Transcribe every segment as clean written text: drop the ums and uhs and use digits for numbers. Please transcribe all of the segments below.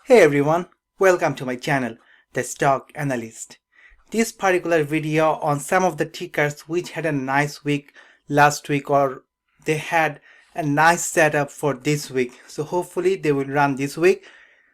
Hey everyone, welcome to my channel, The Stock Analyst. This particular video on some of the tickers which had a nice week last week, or they had a nice setup for this week. So hopefully they will run this week.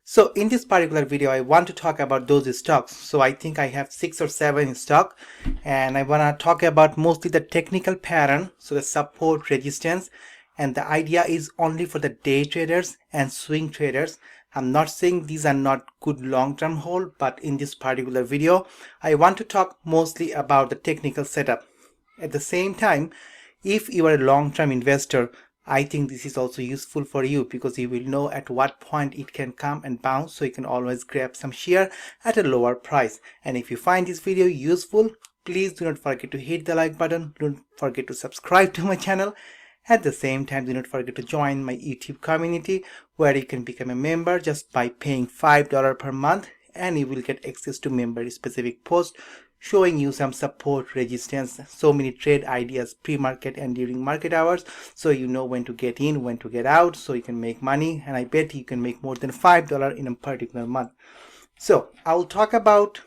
So in this particular video, I want to talk about those stocks. So I think I have 6 or 7 in stock, and I want to talk about mostly the technical pattern, so the support, resistance, and the idea is only for the day traders and swing traders. I'm not saying these are not good long-term hold, but in this particular video, I want to talk mostly about the technical setup. At the same time, if you are a long-term investor, I think this is also useful for you because you will know at what point it can come and bounce, so you can always grab some share at a lower price. And if you find this video useful, please do not forget to hit the like button, don't forget to subscribe to my channel. At the same time, do not forget to join my YouTube community where you can become a member just by paying $5 per month, and you will get access to member specific posts showing you some support, resistance, so many trade ideas pre-market and during market hours, so you know when to get in, when to get out, so you can make money. And I bet you can make more than $5 in a particular month. So I'll talk about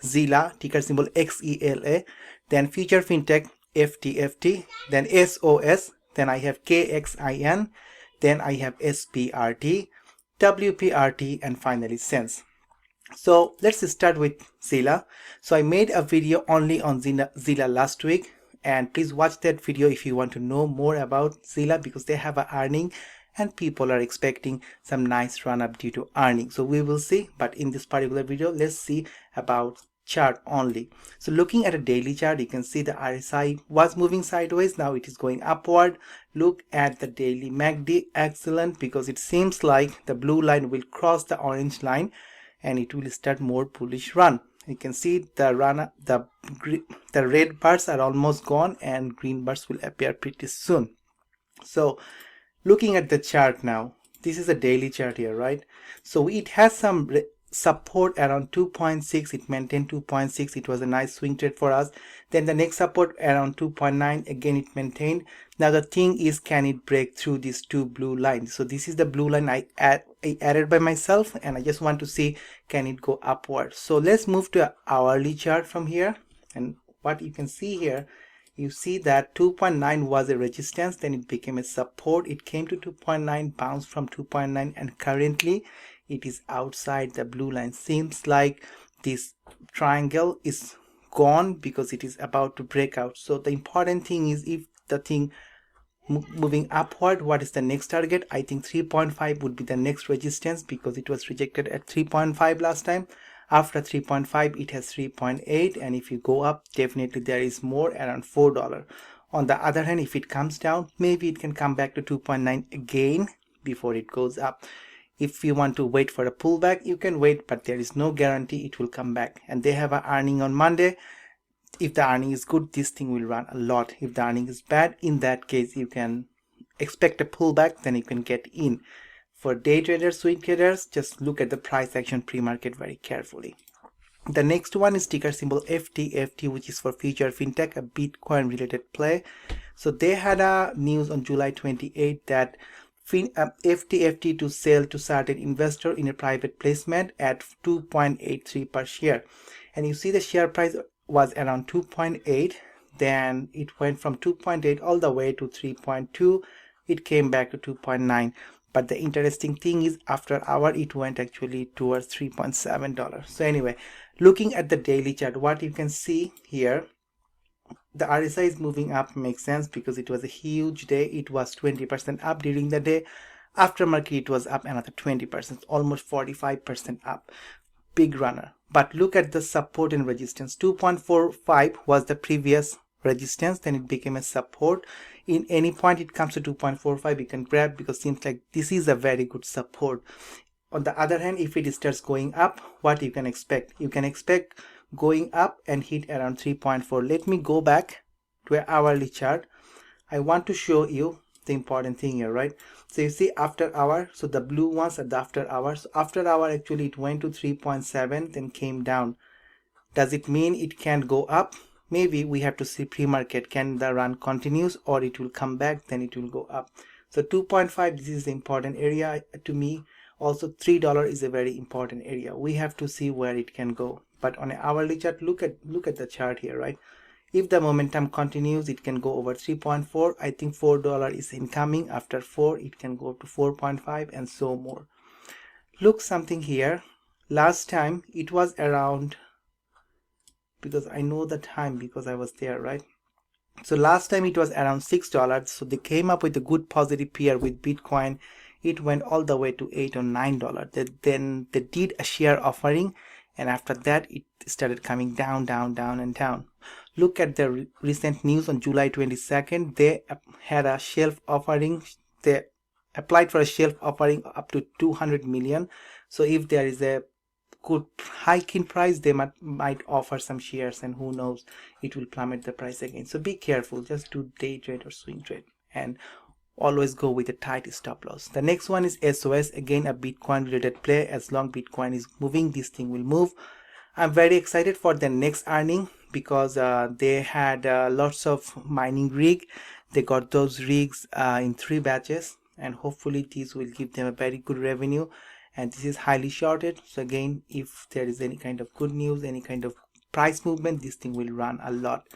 Zela, ticker symbol XELA, then future fintech FTFT, then SOS, then I have Kxin, then I have SPRT, Wprt, and finally SENS. So let's start with Zela. So I made a video only on Zela last week, and please watch that video if you want to know more about Zela, because they have an earning and people are expecting some nice run up due to earnings. So we will see, but in this particular video, let's see about chart only. So looking at a daily chart, you can see the RSI was moving sideways, now it is going upward. Look at the daily MACD, excellent, because it seems like the blue line will cross the orange line and it will start more bullish run. You can see the red bars are almost gone and green bars will appear pretty soon. So looking at the chart now, this is a daily chart here, right? So it has some support around 2.6, it maintained 2.6, it was a nice swing trade for us. Then the next support around 2.9, again it maintained. Now the thing is, can it break through these two blue lines? So this is the blue line I added by myself, and I just want to see, can it go upward? So let's move to an hourly chart from here, and what you can see here, you see that 2.9 was a resistance, then it became a support, it came to 2.9, bounced from 2.9, and currently it is outside the blue line. Seems like this triangle is gone because it is about to break out. So the important thing is, if the thing moving upward, what is the next target? I think 3.5 would be the next resistance because it was rejected at 3.5 last time. After 3.5 it has 3.8, and if you go up, definitely there is more around $4. On the other hand, if it comes down, maybe it can come back to 2.9 again before it goes up. If you want to wait for a pullback, you can wait, but there is no guarantee it will come back. And they have an earning on Monday. If the earning is good, this thing will run a lot. If the earning is bad, in that case you can expect a pullback, then you can get in. For day traders, swing traders, just look at the price action pre-market very carefully. The next one is ticker symbol FTFT, which is for future fintech, a Bitcoin related play. So they had a news on July 28 that FTFT to sell to certain investor in a private placement at 2.83 per share, and you see the share price was around 2.8, then it went from 2.8 all the way to 3.2, it came back to 2.9. but the interesting thing is, after hour it went actually towards $3.7. So anyway, looking at the daily chart, what you can see here, the RSI is moving up, makes sense because it was a huge day. It was 20% up during the day. After market it was up another 20%, almost 45% up. Big runner. But look at the support and resistance. 2.45 was the previous resistance, then it became a support. In any point it comes to 2.45, you can grab, because it seems like this is a very good support. On the other hand, if it starts going up, what you can expect? You can expect going up and hit around 3.4. Let me go back to an hourly chart. I want to show you the important thing here, right? So you see after hour, so the blue ones are the after hours. So after hour actually it went to 3.7, then came down. Does it mean it can't go up? Maybe we have to see pre-market, can the run continues or it will come back, then it will go up. So 2.5, this is the important area to me. Also $3 is a very important area. We have to see where it can go. But on an hourly chart, look at the chart here, right? If the momentum continues, it can go over 3.4. I think $4 is incoming. After 4, it can go up to 4.5 and so more. Look something here. Last time it was around, because I know the time because I was there, right? So last time it was around $6. So they came up with a good positive pair with Bitcoin. It went all the way to $8 or $9. Then they did a share offering, and after that it started coming down and down. Look at the recent news on July 22nd. They had a shelf offering. They applied for a shelf offering up to 200 million. So if there is a good hike in price, they might offer some shares, and who knows, it will plummet the price again. So be careful. Just do day trade or swing trade, and always go with a tight stop loss. The next one is SOS, again a Bitcoin related play. As long Bitcoin is moving, this thing will move. I'm very excited for the next earning because they had lots of mining rig. They got those rigs in 3 batches, and hopefully these will give them a very good revenue. And this is highly shorted. So again, if there is any kind of good news, any kind of price movement, this thing will run a lot.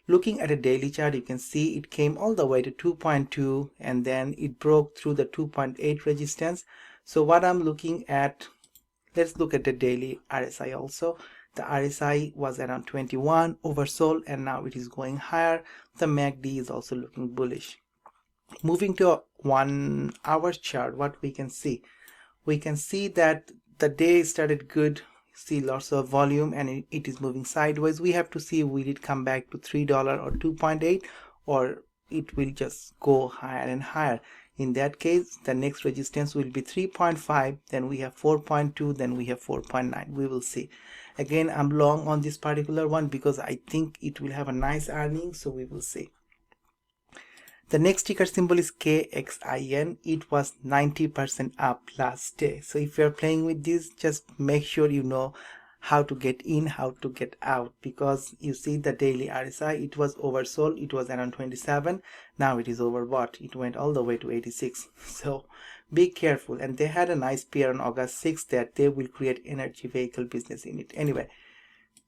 Looking at a daily chart, you can see it came all the way to 2.2 and then it broke through the 2.8 resistance. So what I'm looking at, let's look at the daily RSI also. The RSI was around 21, oversold, and now it is going higher. The MACD is also looking bullish. Moving to a 1 hour chart, what we can see that the day started good. See lots of volume, and it is moving sideways. We have to see, will it come back to $3 or 2.8, or it will just go higher and higher. In that case, the next resistance will be 3.5, then we have 4.2, then we have 4.9. We will see. Again, I'm long on this particular one because I think it will have a nice earning, so we will see. The next ticker symbol is Kxin. It was 90% up last day. So if you're playing with this, just make sure you know how to get in, how to get out, because you see the daily RSI, it was oversold. It was around 27. Now it is overbought. It went all the way to 86. So be careful. And they had a nice pair on August 6th that they will create energy vehicle business in it. Anyway,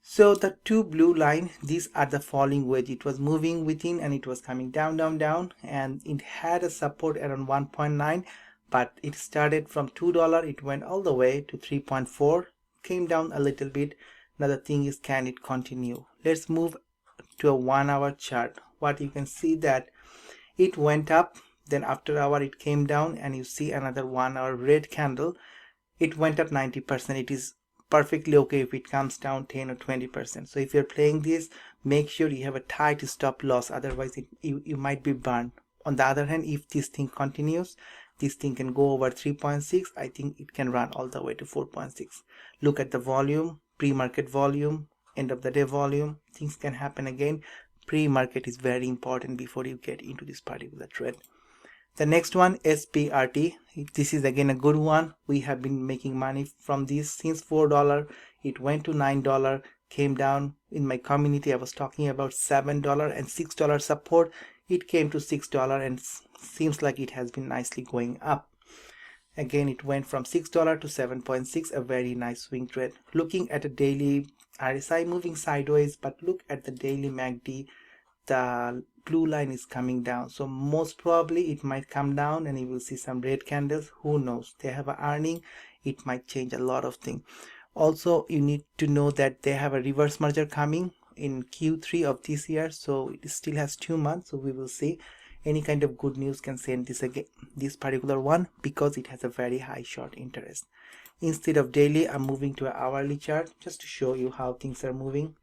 so the 2 blue line, these are the falling wedge. It was moving within and it was coming down, and it had a support around 1.9, but it started from $2. It went all the way to 3.4, came down a little bit. Now the thing is, can it continue? Let's move to a 1 hour chart. What you can see that it went up, then after hour it came down, and you see another 1 hour red candle. It went up 90%. It is perfectly okay if it comes down 10 or 20%. So if you're playing this, make sure you have a tight stop loss, otherwise you might be burned. On the other hand, if this thing continues, this thing can go over 3.6. I think it can run all the way to 4.6. Look at the volume, pre-market volume, end of the day volume. Things can happen again. Pre-market is very important before you get into this particular trade. The next one, SPRT. This is again a good one. We have been making money from this since $4. It went to $9, came down. In my community, I was talking about $7 and $6 support. It came to $6 and seems like it has been nicely going up. Again, it went from $6 to 7.6, a very nice swing trade. Looking at a daily RSI moving sideways, but look at the daily MACD. The blue line is coming down, so most probably it might come down and you will see some red candles. Who knows, they have an earning, it might change a lot of things. Also, you need to know that they have a reverse merger coming in Q3 of this year, so it still has 2 months. So we will see. Any kind of good news can send this again, this particular one, because it has a very high short interest. Instead of daily, I'm moving to an hourly chart just to show you how things are moving.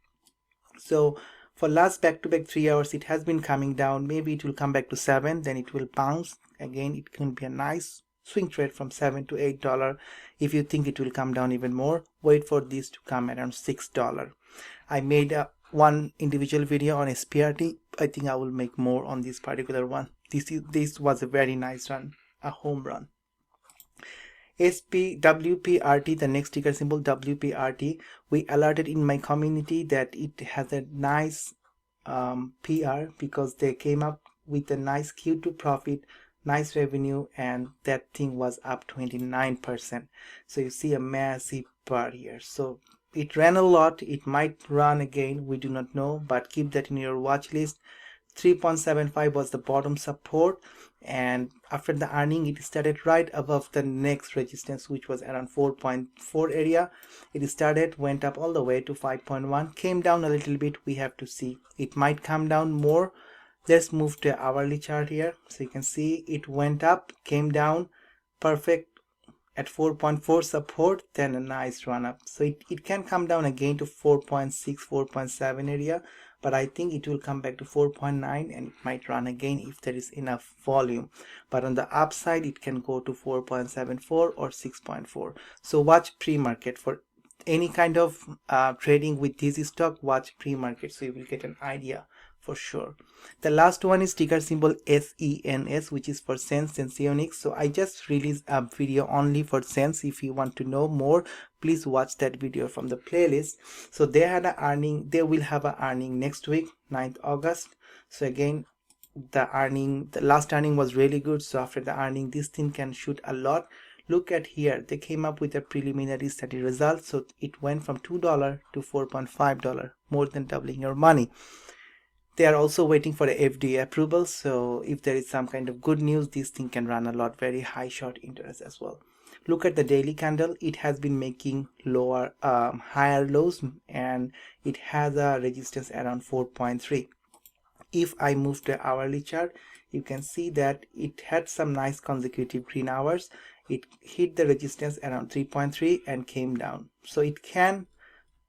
So for last back-to-back 3 hours, it has been coming down. Maybe it will come back to 7, then it will bounce again. It can be a nice swing trade from $7 to $8. If you think it will come down even more, wait for this to come around $6. I made one individual video on SPRT. I think I will make more on this particular one. This was a very nice run, a home run. Wprt, the next ticker symbol Wprt, we alerted in my community that it has a nice PR because they came up with a nice Q2 profit, nice revenue, and that thing was up 29%. So you see a massive bar here. So it ran a lot. It might run again, we do not know, but keep that in your watch list. 3.75 was the bottom support, and after the earning it started right above the next resistance, which was around 4.4 area. It started, went up all the way to 5.1, came down a little bit. We have to see, it might come down more. Let's move to hourly chart here. So you can see it went up, came down, perfect at 4.4 support, then a nice run up. So it can come down again to 4.6, 4.7 area, but I think it will come back to 4.9 and it might run again if there is enough volume. But on the upside, it can go to 4.74 or 6.4. So watch pre-market for any kind of trading with this stock. Watch pre-market, so you will get an idea for sure. The last one is ticker symbol SENS, which is for SENS, Senseonics. So I just released a video only for SENS. If you want to know more, please watch that video from the playlist. So they had an earning, they will have an earning next week, 9th August. So again, the last earning was really good. So after the earning, this thing can shoot a lot. Look at here, they came up with a preliminary study result. So it went from $2 to $4.5, more than doubling your money. They are also waiting for the FDA approval. So if there is some kind of good news, this thing can run a lot, very high short interest as well. Look at the daily candle. It has been making lower, higher lows, and it has a resistance around 4.3. If I move to hourly chart, you can see that it had some nice consecutive green hours. It hit the resistance around 3.3 and came down. So it can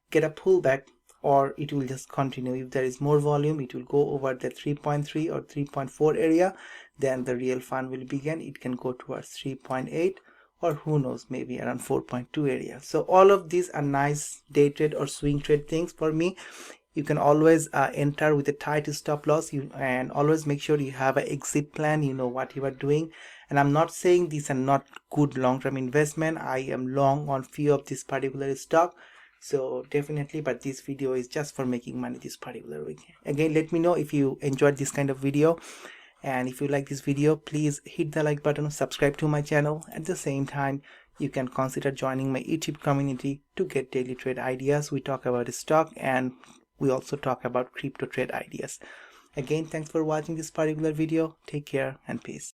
get a pullback, or it will just continue. If there is more volume, it will go over the 3.3 or 3.4 area, then the real fun will begin. It can go towards 3.8, or who knows, maybe around 4.2 area. So all of these are nice day trade or swing trade things for me. You can always enter with a tight stop loss, and always make sure you have an exit plan, you know what you are doing. And I'm not saying these are not good long-term investment. I am long on few of this particular stock, so definitely, but this video is just for making money this particular week. Again, let me know if you enjoyed this kind of video, and if you like this video, please hit the like button, subscribe to my channel. At the same time, you can consider joining my YouTube community to get daily trade ideas. We talk about stock, and we also talk about crypto trade ideas. Again, thanks for watching this particular video. Take care and peace.